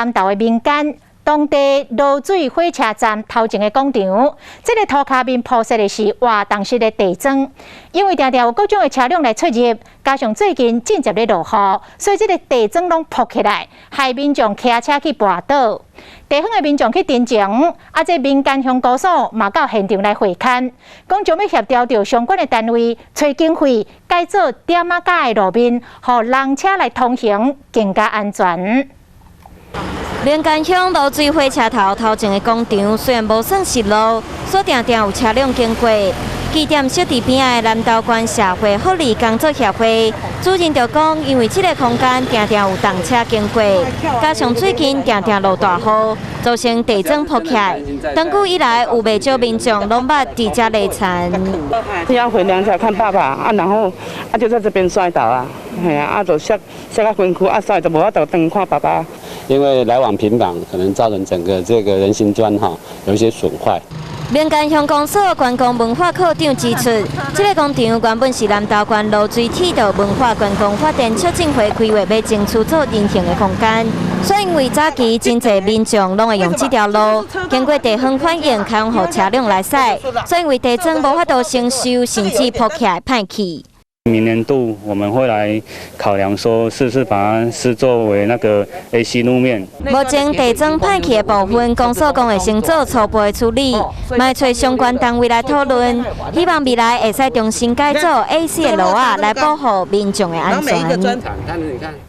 南投的民间，当地漏水火车站头前的广场，这个涂骹面铺设的是活动式的地砖，因为常常有各种的车辆来出入，加上最近正接咧落雨，所以这个地砖拢铺起来，害民众骑车去跋倒。地方的民众去တင်情，这民间乡公所嘛到现场来会勘，讲将要协调着相关的单位，找经费改造点仔架的路面，让人车来通行更加安全。 连江乡漏水火车头前的广场虽然无算实路，所常常有车辆经过。据点设伫边仔的南投县社会福利工作协会主任就讲，因为这个空间常常有动车经过，加上最近常常落大雨，造成地砖铺起来。长久以来，有不少民众拢捌伫遮累残。要回娘家看爸爸然后就在这边摔倒啊，就摔到昏区摔就无法度回看爸爸。 因为来往频繁，可能造成整个这个人行砖有一些损坏。连江乡公所观光文化科长指出，这个广场原本是南投县露水铁道文化观光发展促进会规划要争取做人行的空间，所以因为早期真侪民众拢会用这条路，经过地方反映，开放予车辆来驶，所以因为地砖无法度承受，甚至铺起来歹去。 明年度我们会来考量说，是不是把它视作为那个 AC 路面。目前地砖歹去的部分，公所讲会先做初步的处理，卖找相关单位来讨论，希望未来会使重新改造 AC 的路啊，来保护民众的安全。每一个砖厂，你看。